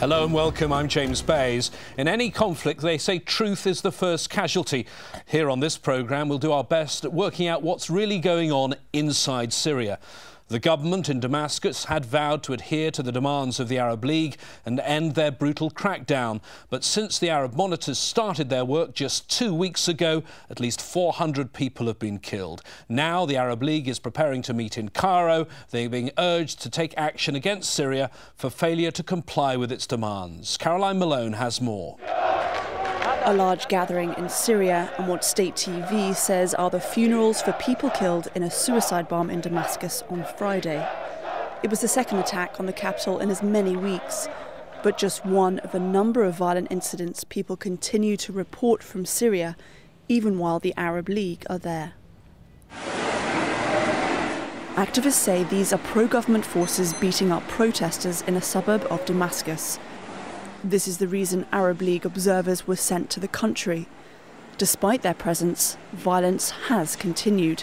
Hello and welcome, I'm James Bays. In any conflict, they say truth is the first casualty. Here on this programme, we'll do our best at working out what's really going on inside Syria. The government in Damascus had vowed to adhere to the demands of the Arab League and end their brutal crackdown. But since the Arab monitors started their work just 2 weeks ago, at least 400 people have been killed. Now the Arab League is preparing to meet in Cairo. They're being urged to take action against Syria for failure to comply with its demands. Caroline Malone has more. A large gathering in Syria and what state TV says are the funerals for people killed in a suicide bomb in Damascus on Friday. It was the second attack on the capital in as many weeks, but just one of a number of violent incidents people continue to report from Syria, even while the Arab League are there. Activists say these are pro-government forces beating up protesters in a suburb of Damascus. This is the reason Arab League observers were sent to the country. Despite their presence, violence has continued,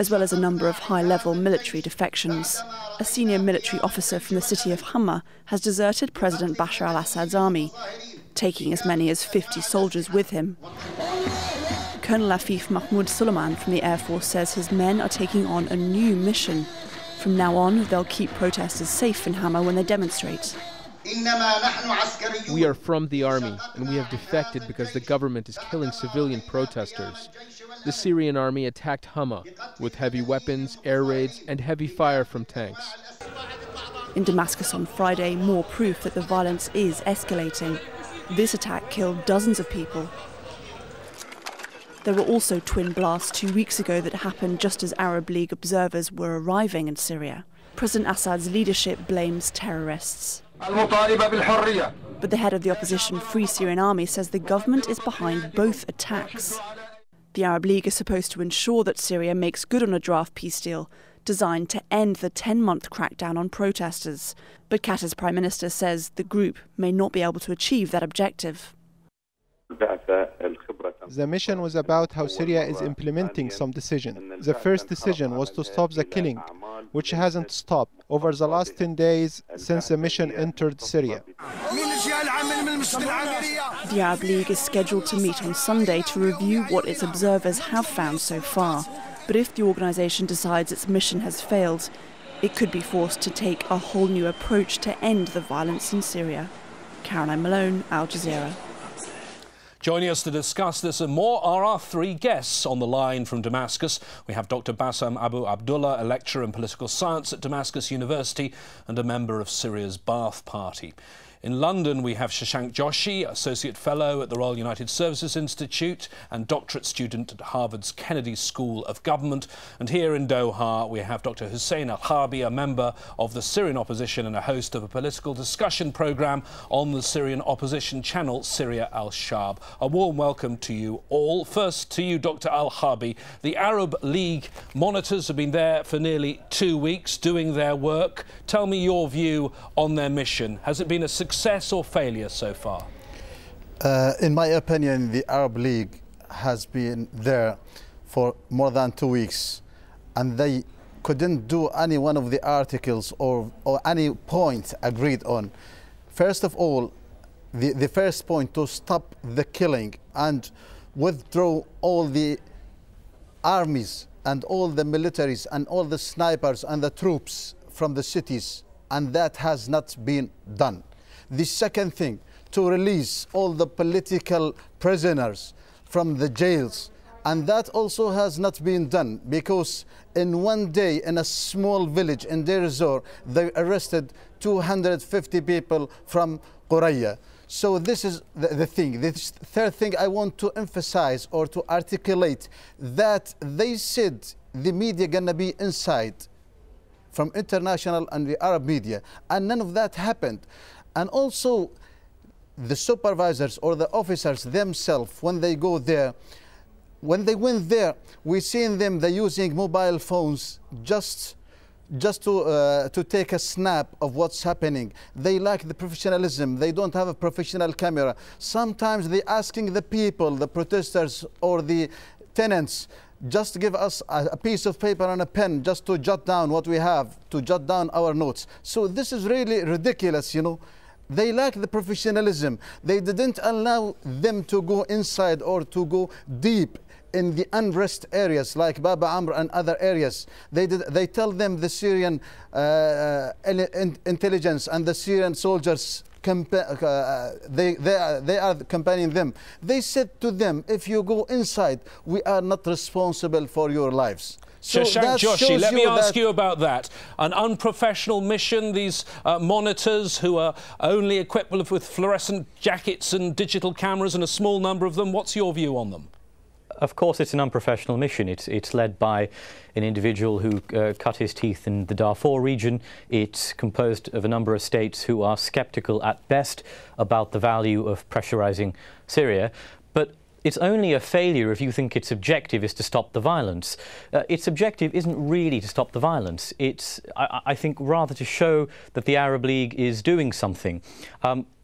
as well as a number of high-level military defections. A senior military officer from the city of Hama has deserted President Bashar al-Assad's army, taking as many as 50 soldiers with him. Colonel AFEEF Mahmoud SULEIMAN from the Air Force says his men are taking on a new mission. From now on, they'll keep protesters safe in Hama when they demonstrate. We are from the army, and we have defected because the government is killing civilian protesters. The Syrian army attacked Hama with heavy weapons, air raids, and heavy fire from tanks. In Damascus on Friday, more proof that the violence is escalating. This attack killed dozens of people. There were also twin blasts 2 weeks ago that happened just as Arab League observers were arriving in Syria. President Assad's leadership blames terrorists. But the head of the opposition Free Syrian Army says the government is behind both attacks. The Arab League is supposed to ensure that Syria makes good on a draft peace deal designed to end the 10-month crackdown on protesters. But Qatar's Prime Minister says the group may not be able to achieve that objective. The mission was about how Syria is implementing some decisions. The first decision was to stop the killing, which hasn't stopped over the last 10 days since the mission entered Syria. The Arab League is scheduled to meet on Sunday to review what its observers have found so far. But if the organisation decides its mission has failed, it could be forced to take a whole new approach to end the violence in Syria. Caroline Malone, Al Jazeera. Joining us to discuss this and more are our three guests on the line from Damascus. We have Dr. Bassam Abu Abdullah, a lecturer in political science at Damascus University and a member of Syria's Ba'ath Party. In London, we have Shashank Joshi, Associate Fellow at the Royal United Services Institute and doctorate student at Harvard's Kennedy School of Government. And here in Doha, we have Dr. Hussein Harbi, a member of the Syrian opposition and a host of a political discussion programme on the Syrian opposition channel, Syria Al-Shab. A warm welcome to you all. First to you, Dr. Al-Harbi. The Arab League monitors have been there for nearly 2 weeks doing their work. Tell me your view on their mission. Has it been a success or failure so far? In my opinion, the Arab League has been there for more than 2 weeks, and they couldn't do any one of the articles or any point agreed on. First of all, the first point to stop the killing and withdraw all the armies and all the militaries and all the snipers and the troops from the cities, and that has not been done. The second thing, to release all the political prisoners from the jails, and that also has not been done, because in one day in a small village in Deir ez-Zor, they arrested 250 people from Quraya. So this is the thing. The third thing I want to emphasize or to articulate, that they said the media gonna be inside from international and the Arab media, and none of that happened. And also the supervisors or the officers themselves, when they go there, when they went there, we seen them, they using mobile phones just to take a snap of what's happening. They lack the professionalism. They don't have a professional camera. Sometimes they asking the people, the protesters or the tenants, just give us a piece of paper and a pen just to jot down what we have, to jot down our notes. So this is really ridiculous, you know. They lack the professionalism. They didn't allow them to go inside or to go deep in the unrest areas like Bab Amr and other areas. They tell them the Syrian intelligence and the Syrian soldiers, they are accompanying them. They said to them, if you go inside, we are not responsible for your lives. So Shashank Joshi, let me ask you about that. An unprofessional mission, these monitors who are only equipped with fluorescent jackets and digital cameras, and a small number of them. What's your view on them? Of course, it's an unprofessional mission. It's led by an individual who cut his teeth in the Darfur region. It's composed of a number of states who are sceptical at best about the value of pressurizing Syria. But it's only a failure if you think its objective is to stop the violence. Its objective isn't really to stop the violence. It's, I think, rather to show that the Arab League is doing something.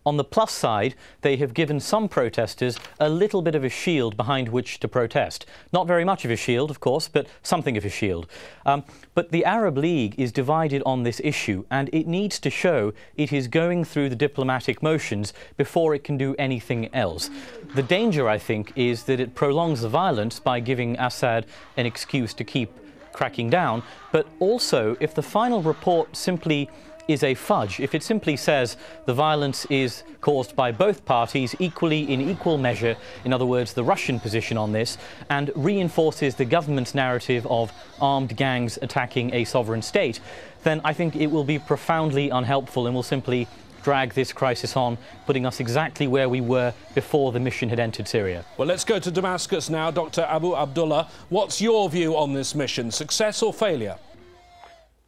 On the plus side, they have given some protesters a little bit of a shield behind which to protest. Not very much of a shield, of course, but something of a shield. But the Arab League is divided on this issue, and it needs to show it is going through the diplomatic motions before it can do anything else. The danger, I think, is that it prolongs the violence by giving Assad an excuse to keep cracking down, but also if the final report simply is a fudge, if it simply says the violence is caused by both parties equally in equal measure, in other words, the Russian position on this, and reinforces the government's narrative of armed gangs attacking a sovereign state, then I think it will be profoundly unhelpful and will simply drag this crisis on, putting us exactly where we were before the mission had entered Syria. Well, let's go to Damascus now. Dr. Abu Abdullah, what's your view on this mission? Success or failure?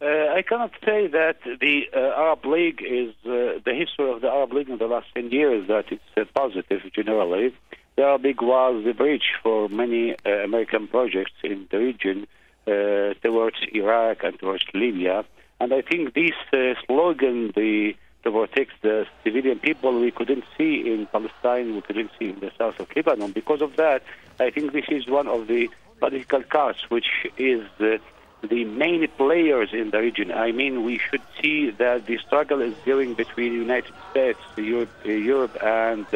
I cannot say that the Arab League is the history of the Arab League in the last 10 years, that it's positive generally. The Arab League was the bridge for many American projects in the region towards Iraq and towards Libya. And I think this slogan, to protect the civilian people, we couldn't see in Palestine, we couldn't see in the south of Lebanon. Because of that, I think this is one of the political cards which is the main players in the region. I mean, we should see that the struggle is going between the United States, Europe and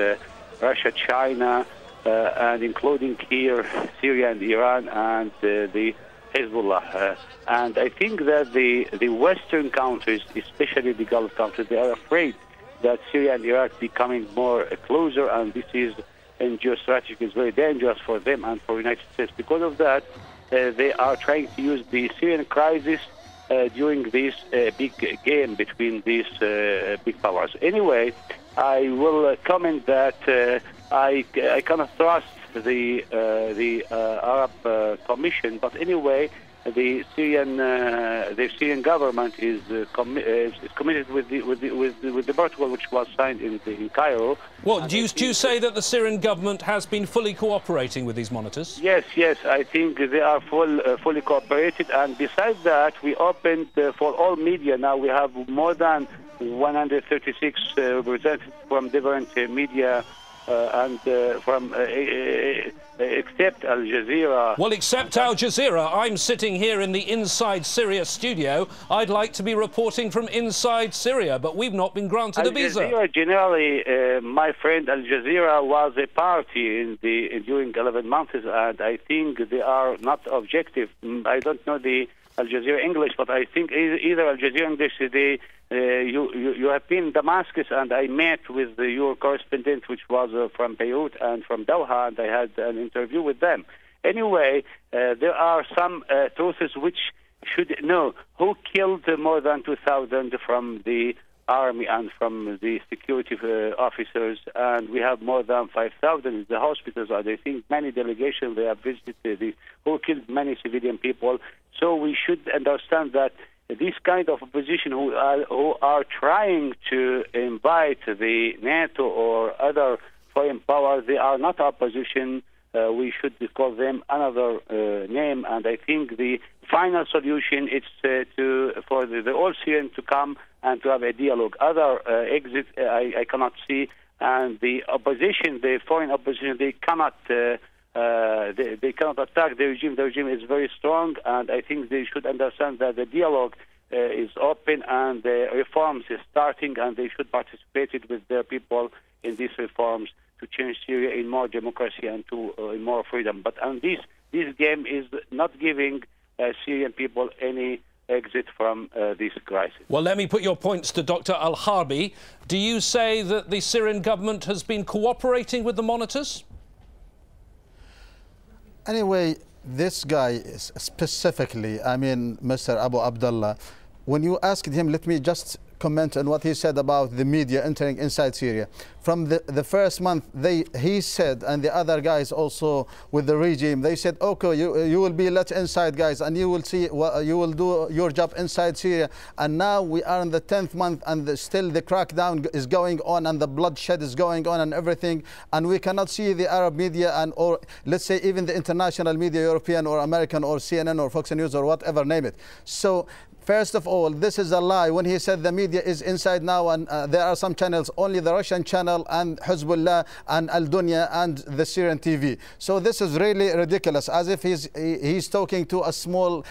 Russia, China, and including here Syria and Iran and the Hezbollah. And I think that the Western countries, especially the Gulf countries, they are afraid that Syria and Iraq becoming more closer, and this is, in geostrategy, is very dangerous for them and for the United States. Because of that, they are trying to use the Syrian crisis during this big game between these big powers. Anyway, I will comment that I cannot trust the Arab Commission, but anyway, the Syrian government is committed with the protocol which was signed in Cairo. Well, do you say that the Syrian government has been fully cooperating with these monitors? Yes, I think they are fully cooperated, and besides that, we opened for all media. Now we have more than 136 representatives from different media. Except Al Jazeera. Well, except Al Jazeera, I'm sitting here in the Inside Syria studio. I'd like to be reporting from inside Syria, but we've not been granted a visa. Al Jazeera, generally, my friend, Al Jazeera was a party during 11 months, and I think they are not objective. I don't know the Al Jazeera English, but I think either Al Jazeera English, you have been in Damascus, and I met with your correspondent, which was from Beirut and from Doha, and I had an interview with them. Anyway, there are some truths which should know who killed more than 2,000 from the army and from the security officers, and we have more than 5,000 in the hospitals. And I think many delegations, they have visited who killed many civilian people. So we should understand that this kind of opposition who are trying to invite the NATO or other foreign powers, they are not opposition. We should call them another name. And I think the final solution is for the all Syrians to come and to have a dialogue. Other exit I cannot see. And the opposition, the foreign opposition, they cannot They cannot attack the regime. The regime is very strong, and I think they should understand that the dialogue is open and the reforms is starting, and they should participate with their people in these reforms to change Syria in more democracy and to in more freedom. But this game is not giving Syrian people any exit from this crisis. Well, let me put your points to Dr. Al-Harbi. Do you say that the Syrian government has been cooperating with the monitors? Anyway, this guy is specifically, I mean, Mr. Abu Abdullah, when you asked him, let me just comment on what he said about the media entering inside Syria. From the first month, he said, and the other guys also with the regime, they said, okay, you will be let inside, guys, and you will see, you will do your job inside Syria. And now we are in the 10th month, and still the crackdown is going on, and the bloodshed is going on, and everything. And we cannot see the Arab media, and or let's say even the international media, European or American or CNN or Fox News or whatever, name it. So, first of all, this is a lie. When he said the media is inside now, and there are some channels, only the Russian channel and Hezbollah and Al-Dunya and the Syrian TV. So this is really ridiculous, as if he's talking to a small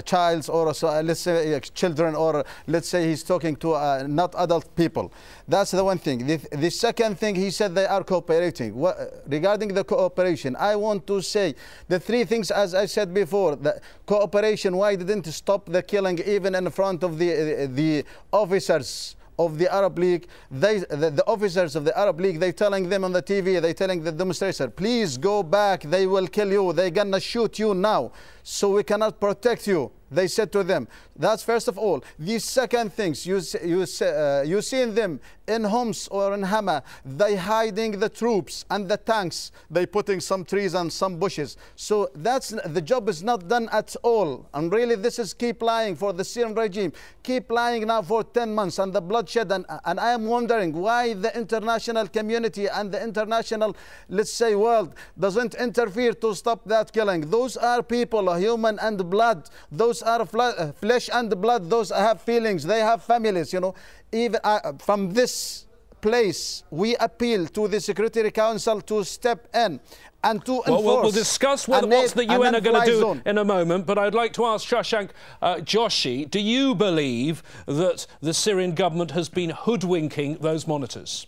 child, or let's say children, or let's say he's talking to not adult people. That's the one thing. The second thing, he said they are cooperating. Regarding the cooperation, I want to say the three things, as I said before. The cooperation, why didn't stop the killing even in front of the officers of the Arab League? The officers of the Arab League, they telling them on the TV, they telling the demonstrators, please go back, they will kill you, they're gonna shoot you now, so we cannot protect you. They said to them. That's first of all. The second things, you seen them in Homs or in Hama, they hiding the troops and the tanks. They putting some trees and some bushes. So the job is not done at all. And really, this is keep lying for the Syrian regime. Keep lying now for 10 months and the bloodshed. And I am wondering why the international community and the international, let's say, world doesn't interfere to stop that killing. Those are people, human and blood. Those are flesh and blood. Those have feelings. They have families, you know. Even from this place, we appeal to the Security Council to step in and to enforce. We'll discuss what the UN are going to do in a moment, but I'd like to ask Shashank Joshi, do you believe that the Syrian government has been hoodwinking those monitors?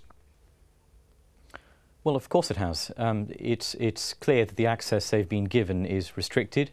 Well, of course it has. It's clear that the access they've been given is restricted,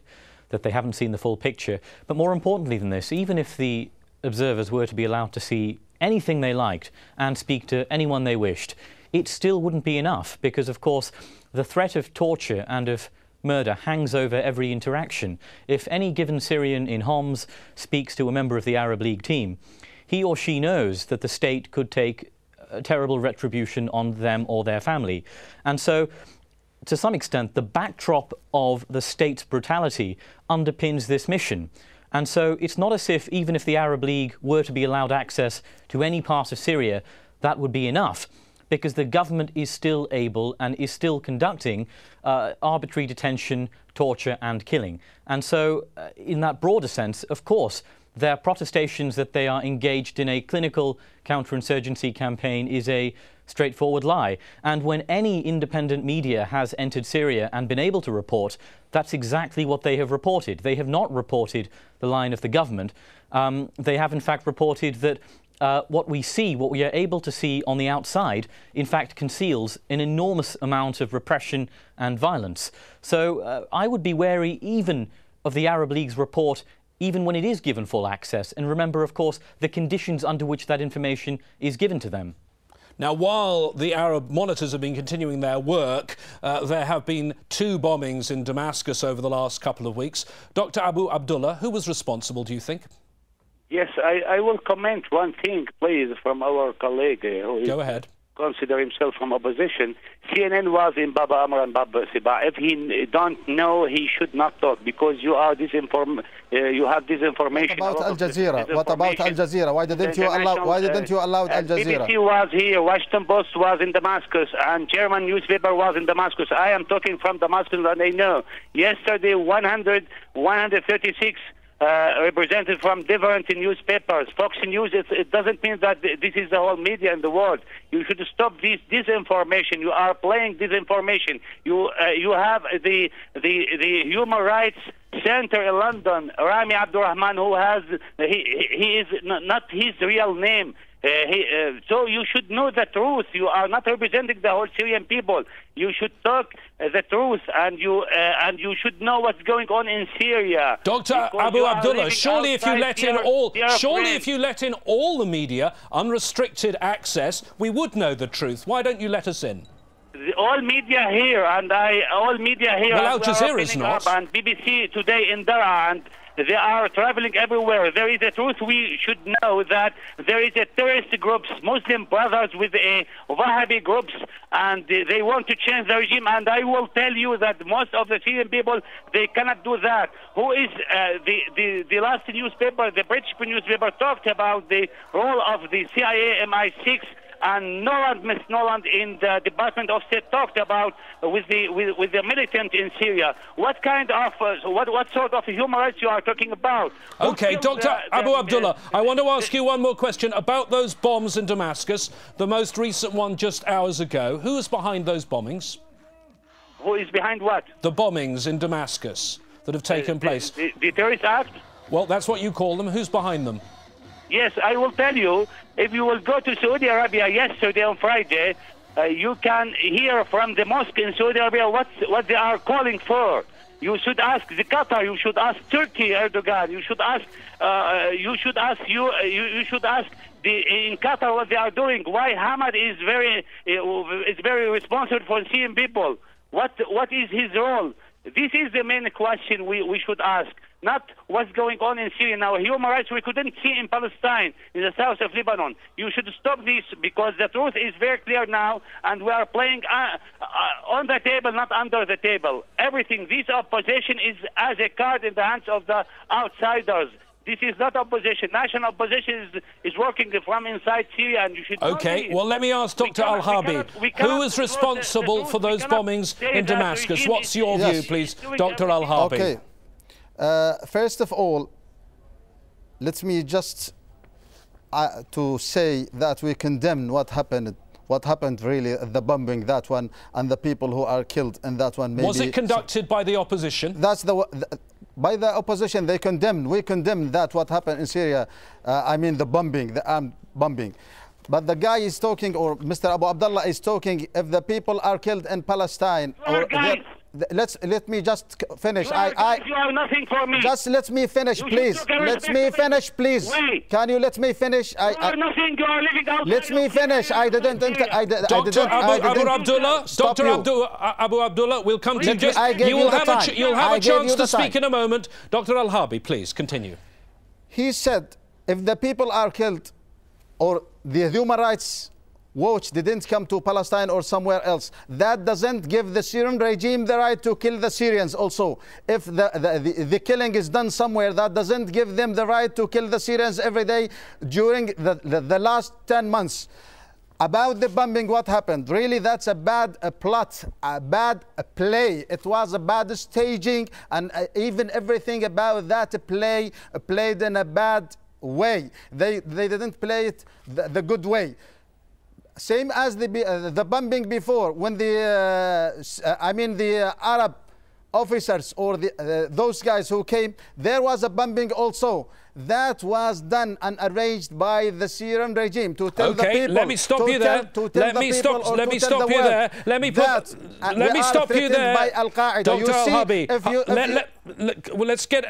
that they haven't seen the full picture. But more importantly than this, even if the observers were to be allowed to see anything they liked and speak to anyone they wished, it still wouldn't be enough, because, of course, the threat of torture and of murder hangs over every interaction. If any given Syrian in Homs speaks to a member of the Arab League team, he or she knows that the state could take a terrible retribution on them or their family. And so, to some extent, the backdrop of the state's brutality underpins this mission. And so it's not as if, even if the Arab League were to be allowed access to any part of Syria, that would be enough, because the government is still able and is still conducting arbitrary detention, torture and killing. And so, in that broader sense, of course, their protestations that they are engaged in a clinical counterinsurgency campaign is a straightforward lie. And when any independent media has entered Syria and been able to report, that's exactly what they have reported. They have not reported the line of the government. They have in fact reported that what we are able to see on the outside, in fact conceals an enormous amount of repression and violence. So I would be wary even of the Arab League's report, even when it is given full access. And remember, of course, the conditions under which that information is given to them. Now, while the Arab monitors have been continuing their work, there have been 2 bombings in Damascus over the last couple of weeks. Dr. Abu Abdullah, who was responsible, do you think? Yes, I will comment one thing, please, from our colleague who Go ahead. Consider himself from opposition. CNN was in Baba Amr and Baba Siba. If he don't know, he should not talk, because you are you have disinformation. What about Al Jazeera? What about Al Jazeera? Why didn't you allow? Why didn't you allow Al Jazeera? BBC was here. Washington Post was in Damascus, and German newspaper was in Damascus. I am talking from Damascus, and I know. Yesterday, 136 represented from different newspapers. Fox News, it doesn't mean that this is the whole media in the world. You should stop this disinformation. You are playing disinformation. You have the Human Rights Center in London, Rami Abdurrahman, who has he is not his real name. So you should know the truth. You are not representing the whole Syrian people. You should talk the truth, and you should know what's going on in Syria. Dr. Abu Abdullah, surely if you let in all the media, unrestricted access, we would know the truth. Why don't you let us in? All media here, all media here. Well, Al Jazeera's not. And BBC today in Dara, and they are traveling everywhere. There is a truth. We should know that there is a terrorist groups, Muslim brothers with a Wahhabi groups, and they want to change the regime. And I will tell you that most of the Syrian people, they cannot do that. Who is the last newspaper, the British newspaper, talked about the role of the CIA MI6. And Miss Noland in the Department of State talked about with the militant in Syria. What kind of what sort of human rights you are talking about? Okay, Dr. Abu Abdullah, I want to ask you one more question about those bombs in Damascus. The most recent one just hours ago. Who is behind those bombings? Who is behind what? The bombings in Damascus that have taken place. The terrorist act? Well, that's what you call them. Who's behind them? Yes, I will tell you. If you will go to Saudi Arabia yesterday on Friday, you can hear from the mosque in Saudi Arabia what they are calling for. You should ask the Qatar. You should ask Turkey, Erdogan. You should ask. You should ask in Qatar what they are doing. Why Hamad is very responsible for Syrian people. What is his role? This is the main question we should ask. Not what's going on in Syria now. Human rights we couldn't see in Palestine, in the south of Lebanon. You should stop this because the truth is very clear now, and we are playing on the table, not under the table. Everything, this opposition is as a card in the hands of the outsiders. This is not opposition. National opposition is working from inside Syria, and you should. Okay, well, let me ask Dr. Al-Harbi. Who is responsible for those bombings in Damascus? What's your view, please, Dr. Al-Harbi? Okay. First of all, let me just to say that we condemn what happened really, the bombing, that one, and the people who are killed in that one. Maybe was it conducted by the opposition? That's by the opposition. They condemned. We condemn that what happened in Syria. I mean the bombing, the armed bombing. But the guy is talking, or Mr. Abu Abdullah is talking, if the people are killed in Palestine, or let me just finish. You are nothing for me. Just let me finish, please. Let me finish, please. Wait. Can you let me finish? You are nothing. You are living outside. Let me finish. Dr. Abu Abdullah, Dr. Abu Abdullah, we'll come to you. You'll have a chance to speak in a moment. Dr. Al-Harbi, please continue. He said, if the people are killed, or the Human Rights Watch didn't come to Palestine or somewhere else, that doesn't give the Syrian regime the right to kill the Syrians also. If the killing is done somewhere, that doesn't give them the right to kill the Syrians every day during the last 10 months. About the bombing, what happened? Really, that's a bad plot, a bad play. It was a bad staging, and even everything about that play played in a bad way. They didn't play it the good way. Same as the bombing before, when the Arab officers or those guys who came, there was a bombing also. That was done and arranged by the Syrian regime to tell the people. Let me stop you there. Let me stop you there. Let me stop you there. Dr. Al-Harbi,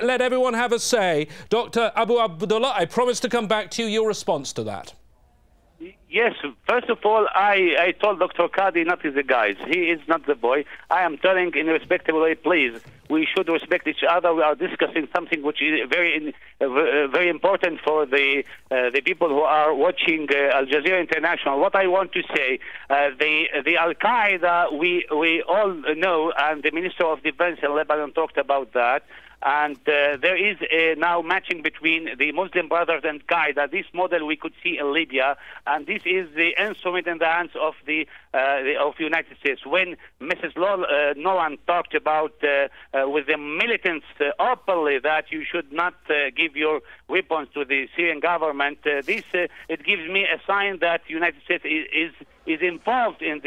let everyone have a say. Dr. Abu Abdullah, I promise to come back to you. Your response to that. Yes, first of all, I told Dr. Qadi not the guys. He is not the boy. I am telling in a respectable way, please, we should respect each other. We are discussing something which is very important for the people who are watching Al Jazeera International. What I want to say, the Al-Qaeda, we all know, and the Minister of Defense in Lebanon talked about that. and there is now matching between the Muslim Brothers and Qaeda. This model we could see in Libya, and this is the instrument in the hands of the United States. When Mrs. Nolan talked about with the militants openly that you should not give your weapons to the Syrian government, it gives me a sign that the United States is involved in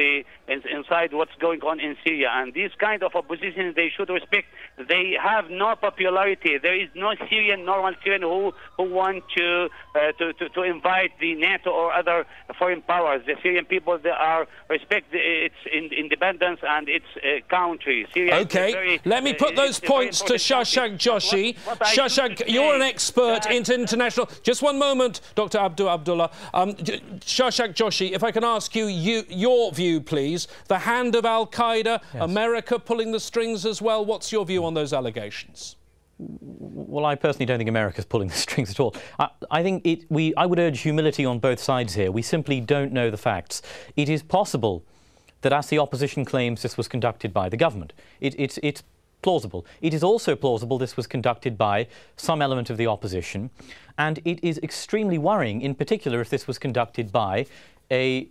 inside what's going on in Syria, and this kind of opposition they should respect. They have no popularity. There is no normal Syrian who want to invite the NATO or other foreign powers. The Syrian people, they respect its independence and its country. Syria. Okay, let me put those points to Shashank Joshi. Shashank, you're an expert in international. Just one moment, Dr. Abu Abdullah. Shashank Joshi, if I can ask you your view, please. The hand of Al-Qaeda, yes. America pulling the strings as well. What's your view on those allegations? Well, I personally don't think America's pulling the strings at all. I think I would urge humility on both sides here. We simply don't know the facts. It is possible that, as the opposition claims, this was conducted by the government. It's plausible. It is also plausible this was conducted by some element of the opposition, and it is extremely worrying, in particular, if this was conducted by a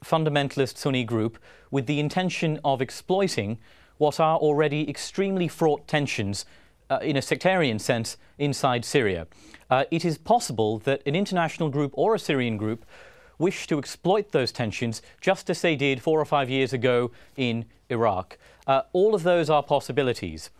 fundamentalist Sunni group with the intention of exploiting what are already extremely fraught tensions in a sectarian sense inside Syria. It is possible that an international group or a Syrian group wish to exploit those tensions just as they did 4 or 5 years ago in Iraq. All of those are possibilities.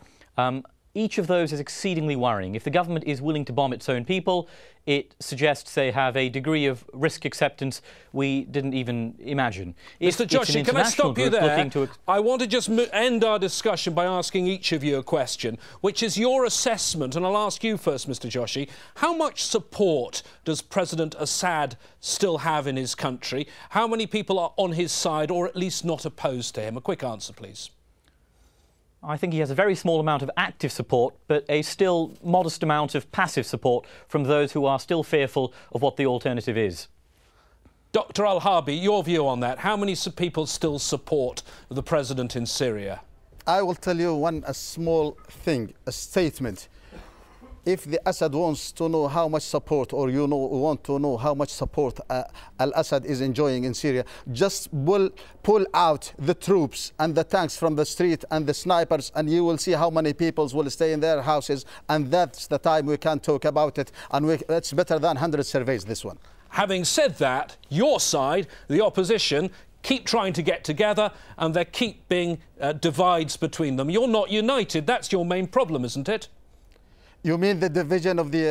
Each of those is exceedingly worrying. If the government is willing to bomb its own people, it suggests they have a degree of risk acceptance we didn't even imagine. Mr. Joshi, can I stop you there? I want to just end our discussion by asking each of you a question, which is your assessment, and I'll ask you first, Mr. Joshi. How much support does President Assad still have in his country? How many people are on his side, or at least not opposed to him? A quick answer, please. I think he has a very small amount of active support, but a still modest amount of passive support from those who are still fearful of what the alternative is. Dr. Al-Harbi, your view on that. How many people still support the president in Syria? I will tell you a small thing, a statement. If the Assad wants to know how much support, or want to know how much support Al-Assad is enjoying in Syria, just pull out the troops and the tanks from the street and the snipers, and you will see how many people will stay in their houses, and that's the time we can talk about it, and it's better than 100 surveys, this one. Having said that, your side, the opposition, keep trying to get together, and there keep being divides between them. You're not united. That's your main problem, isn't it? You mean the division of the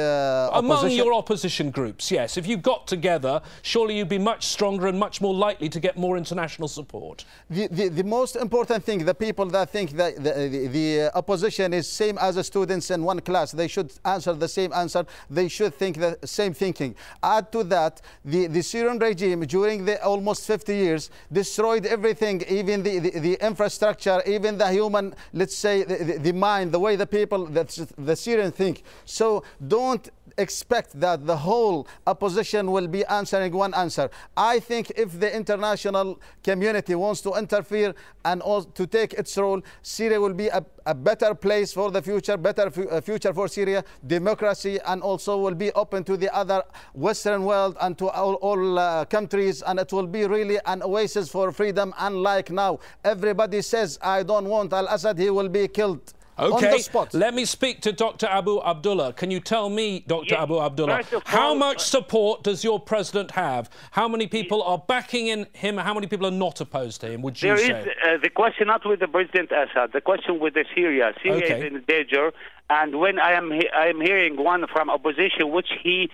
opposition? Among your opposition groups, yes. If you got together, surely you'd be much stronger and much more likely to get more international support. The most important thing, the people that think that the opposition is same as the students in one class, they should answer the same answer. They should think the same thinking. Add to that, the Syrian regime during the almost 50 years destroyed everything, even the infrastructure, even the human, let's say, the mind, the way the people, the Syrian think. So don't expect that the whole opposition will be answering one answer. I think if the international community wants to interfere and also to take its role, Syria will be a better place for the future, better future for Syria, democracy, and also will be open to the other Western world and to all countries, and it will be really an oasis for freedom. Unlike now, everybody says, I don't want Al-Assad, he will be killed. OK, let me speak to Dr. Abu Abdullah. Can you tell me, Dr. Abu Abdullah, how much support does your president have? How many people are backing in him? How many people are not opposed to him, would you say? There is the question not with the President Assad, the question with the Syria. Syria is in danger, and when I am hearing one from opposition, which he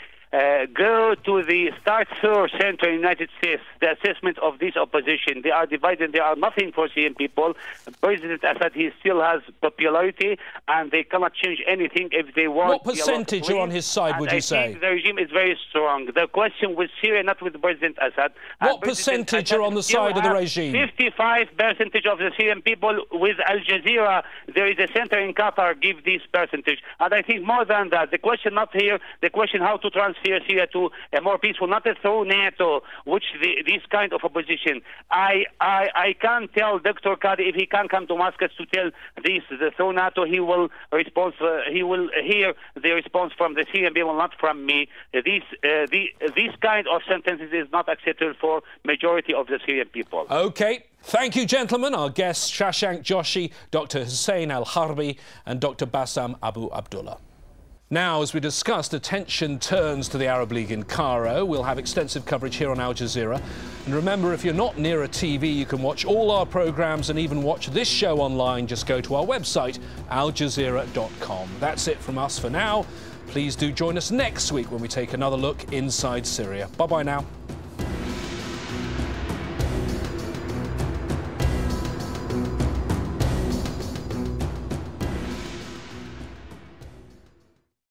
go to the Start-Sur Center in the United States, the assessment of this opposition. They are divided. They are nothing for Syrian people. President Assad, he still has popularity, and they cannot change anything if they want. What percentage are on his side, would you say? I think the regime is very strong. The question with Syria, not with President Assad. What percentage are on the side of the regime? 55% of the Syrian people. With Al Jazeera, there is a center in Qatar give this percentage. And I think more than that, the question not here, the question how to transfer Syria to a more peaceful, not through NATO, which this kind of opposition. I can't tell Dr. Qadi if he can come to Damascus to tell this through NATO. He will respond. He will hear the response from the Syrian people, not from me. This kind of sentences is not acceptable for majority of the Syrian people. Okay. Thank you, gentlemen. Our guests, Shashank Joshi, Dr. Hussein al-Harbi and Dr. Bassam Abu Abdullah. Now, as we discussed, attention turns to the Arab League in Cairo. We'll have extensive coverage here on Al Jazeera. And remember, if you're not near a TV, you can watch all our programmes and even watch this show online. Just go to our website, aljazeera.com. That's it from us for now. Please do join us next week when we take another look inside Syria. Bye-bye now.